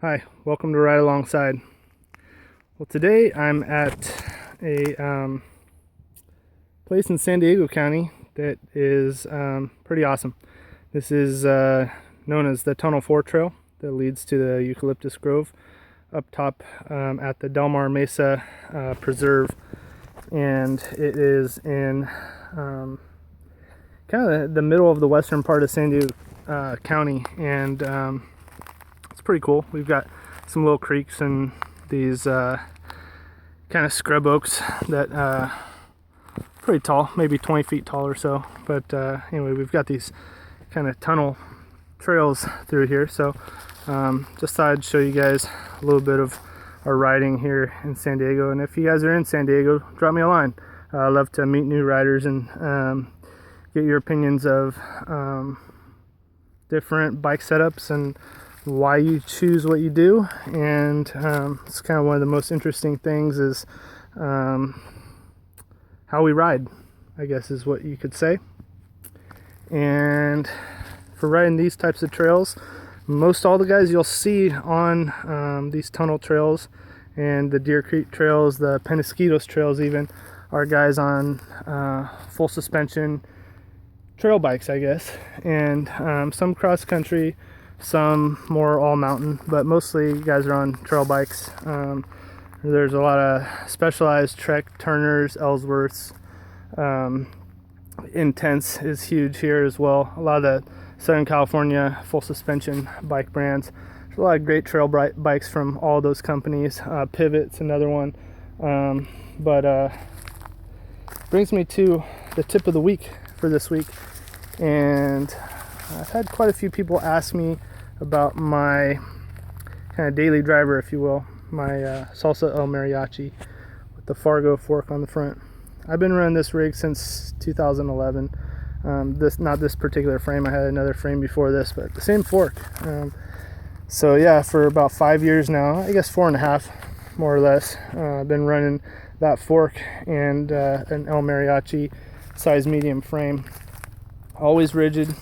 Hi, welcome to Ride Alongside. Well, today I'm at a place in San Diego County that is pretty awesome. This is known as the Tunnel 4 Trail that leads to the Eucalyptus Grove up top at the Del Mar Mesa Preserve, and it is in kind of the middle of the western part of San Diego County, and it's pretty cool. We've got some little creeks and these kind of scrub oaks that pretty tall, maybe 20 feet tall or so. But anyway, we've got these kind of tunnel trails through here. So just thought I'd show you guys a little bit of our riding here in San Diego. And if you guys are in San Diego, drop me a line. I love to meet new riders and get your opinions of different bike setups and why you choose what you do. And it's kind of one of the most interesting things is how we ride, I guess is what you could say. And for riding these types of trails, most all the guys you'll see on these tunnel trails and the Deer Creek trails, the Penasquitos trails even, are guys on full suspension trail bikes, I guess, and some cross country, some more all mountain, but mostly guys are on trail bikes. There's a lot of Specialized, Trek, Turners, Ellsworths. Intense is huge here as well. A lot of the Southern California full suspension bike brands. There's a lot of great trail bikes from all those companies. Pivot's another one. Brings me to the tip of the week for this week. And I've had quite a few people ask me about my kind of daily driver, if you will, my Salsa El Mariachi with the Fargo fork on the front. I've been running this rig since 2011. Not this particular frame. I had another frame before this, but the same fork. So yeah, for about 5 years now, I guess 4.5, more or less. I've been running that fork and an El Mariachi size medium frame. Always rigid.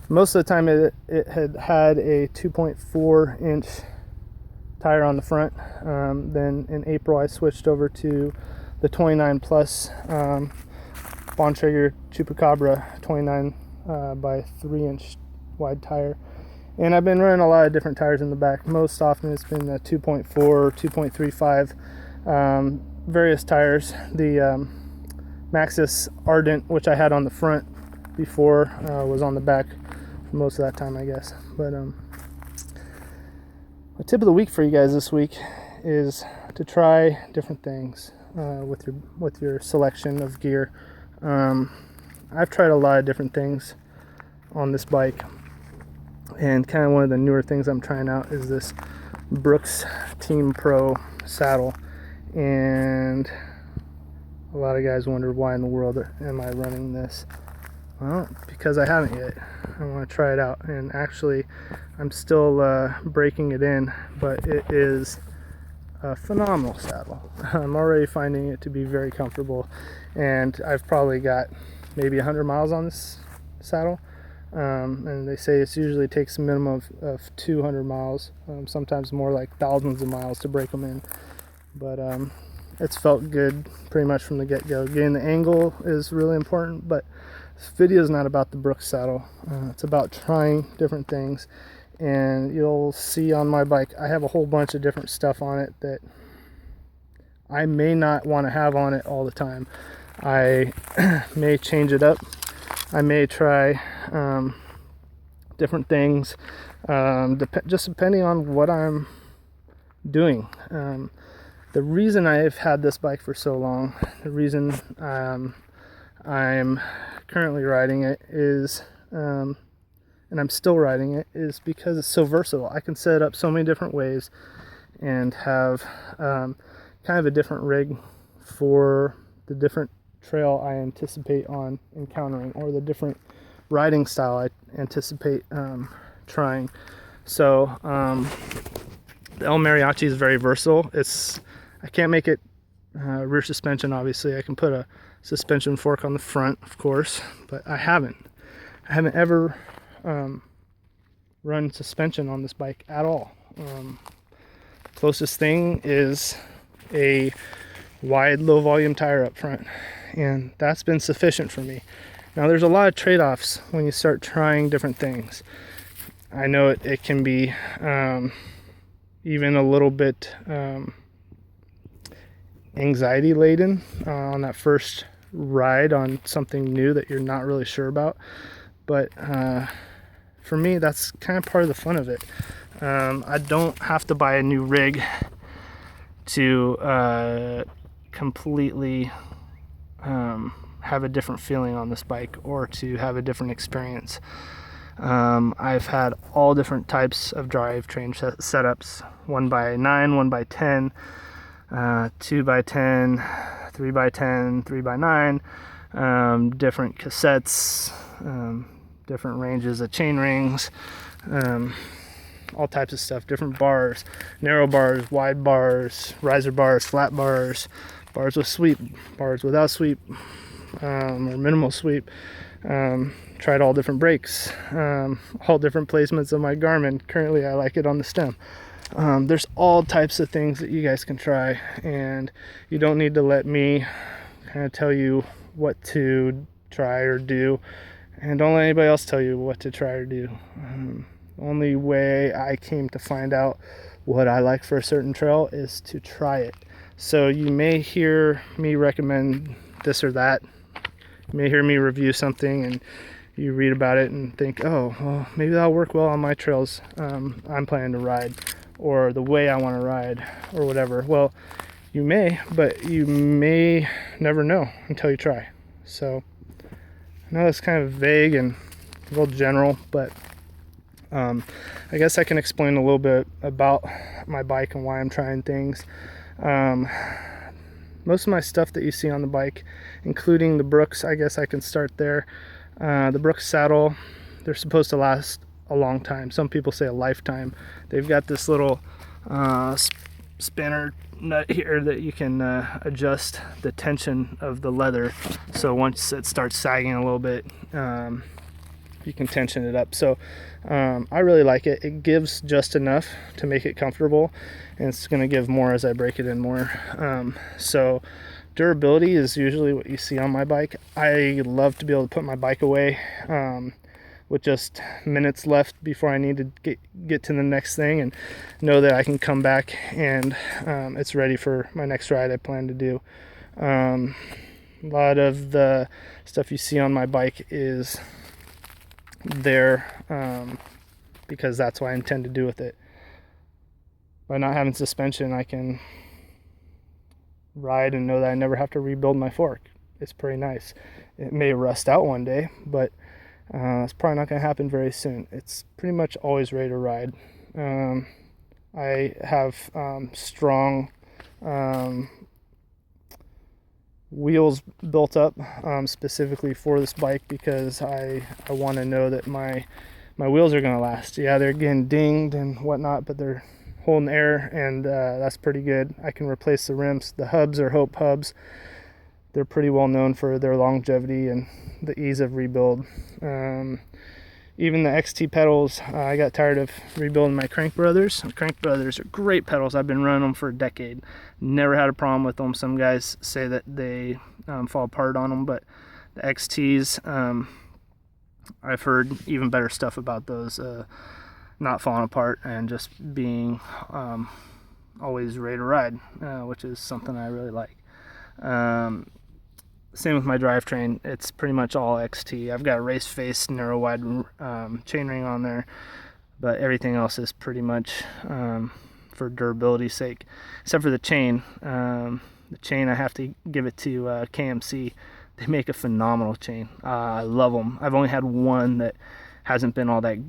Most of the time it had a 2.4 inch tire on the front. Then in April I switched over to the 29 plus Bontrager Chupacabra 29 by 3 inch wide tire. And I've been running a lot of different tires in the back. Most often it's been the 2.4, 2.35, various tires. The Maxxis Ardent, which I had on the front before, was on the back for most of that time, I guess. But my tip of the week for you guys this week is to try different things with your selection of gear. I've tried a lot of different things on this bike, and kind of one of the newer things I'm trying out is this Brooks Team Pro saddle. And a lot of guys wonder, why in the world am I running this? Well, because I haven't yet. I want to try it out, and actually I'm still breaking it in, but it is a phenomenal saddle. I'm already finding it to be very comfortable, and I've probably got maybe 100 miles on this saddle, and they say it usually takes a minimum of 200 miles, sometimes more, like thousands of miles to break them in. But it's felt good pretty much from the get-go. Getting the angle is really important, but this video is not about the Brooks saddle. It's about trying different things, and you'll see on my bike I have a whole bunch of different stuff on it that I may not want to have on it all the time. I may change it up. I may try different things, just depending on what I'm doing. The reason I've had this bike for so long, the reason I'm currently riding it is, and I'm still riding it, is because it's so versatile. I can set it up so many different ways and have kind of a different rig for the different trail I anticipate on encountering, or the different riding style I anticipate trying. So the El Mariachi is very versatile. I can't make it rear suspension, obviously. I can put a suspension fork on the front, of course, but I haven't ever run suspension on this bike at all. Closest thing is a wide low volume tire up front, and that's been sufficient for me. Now there's a lot of trade-offs when you start trying different things. I know it can be even a little bit anxiety laden on that first ride on something new that you're not really sure about, but for me that's kind of part of the fun of it. I don't have to buy a new rig to completely have a different feeling on this bike or to have a different experience. I've had all different types of drivetrain setups: 1x9, 1x10, 2x10, 3x10, 3x9, different cassettes, different ranges of chain rings, all types of stuff, different bars, narrow bars, wide bars, riser bars, flat bars, bars with sweep, bars without sweep, or minimal sweep. Tried all different brakes, all different placements of my Garmin. Currently I like it on the stem. There's all types of things that you guys can try, and you don't need to let me kind of tell you what to try or do, and don't let anybody else tell you what to try or do. Only way I came to find out what I like for a certain trail is to try it. So you may hear me recommend this or that. You may hear me review something and you read about it and think, oh, well, maybe that'll work well on my trails I'm planning to ride, or the way I want to ride, or whatever. Well, you may, but you may never know until you try. So I know that's kind of vague and a little general, but I guess I can explain a little bit about my bike and why I'm trying things. Most of my stuff that you see on the bike, including the Brooks, I guess I can start there. The Brooks saddle, they're supposed to last a long time. Some people say a lifetime. They've got this little spanner nut here that you can adjust the tension of the leather. So once it starts sagging a little bit, you can tension it up. So I really like it. It gives just enough to make it comfortable, and it's going to give more as I break it in more. So durability is usually what you see on my bike. I love to be able to put my bike away with just minutes left before I need to get to the next thing, and know that I can come back and it's ready for my next ride I plan to do. A lot of the stuff you see on my bike is there because that's what I intend to do with it. By not having suspension, I can ride and know that I never have to rebuild my fork. It's pretty nice. It may rust out one day, but it's probably not going to happen very soon. It's pretty much always ready to ride. I have strong wheels built up specifically for this bike because I want to know that my wheels are going to last. Yeah, they're getting dinged and whatnot, but they're holding air, and that's pretty good. I can replace the rims. The hubs are Hope hubs. They're pretty well known for their longevity and the ease of rebuild. Even the XT pedals, I got tired of rebuilding my Crank Brothers. Crank Brothers are great pedals. I've been running them for a decade. Never had a problem with them. Some guys say that they fall apart on them, but the XTs, I've heard even better stuff about those not falling apart and just being always ready to ride, which is something I really like. Same with my drivetrain. It's pretty much all XT. I've got a race face narrow wide chainring on there, but everything else is pretty much for durability's sake, except for the chain. The chain, I have to give it to KMC. They make a phenomenal chain. I love them. I've only had one that hasn't been all that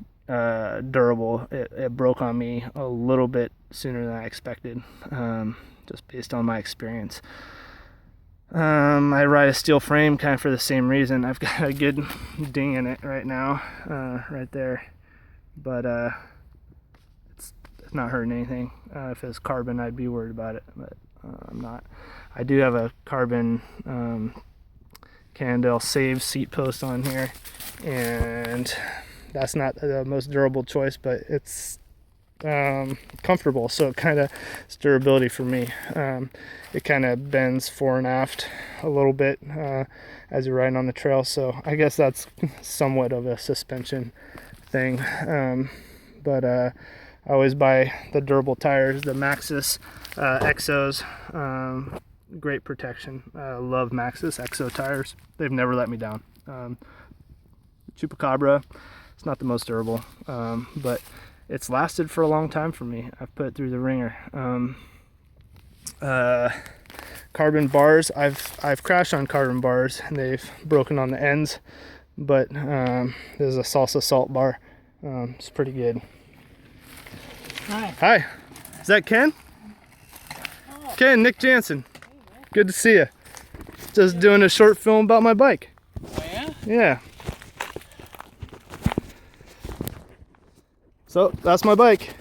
durable. It broke on me a little bit sooner than I expected, just based on my experience. I ride a steel frame kind of for the same reason. I've got a good ding in it right now, right there, but it's not hurting anything. If it was carbon, I'd be worried about it, but I'm not. I do have a carbon Cannondale Save seat post on here, and that's not the most durable choice, but it's comfortable, so it kind of, it's durability for me. It kind of bends fore and aft a little bit as you're riding on the trail, so I guess that's somewhat of a suspension thing. But I always buy the durable tires, the Maxxis Exos. Great protection. Love Maxxis Exo tires. They've never let me down. Chupacabra, it's not the most durable, but it's lasted for a long time for me. I've put it through the ringer. Carbon bars, I've crashed on carbon bars and they've broken on the ends, but there's a salsa salt bar. It's pretty good. Hi. Hi, is that Ken? Oh. Ken, Nick Jansen. Good to see you. Just doing a short film about my bike. Oh yeah? Yeah. So that's my bike.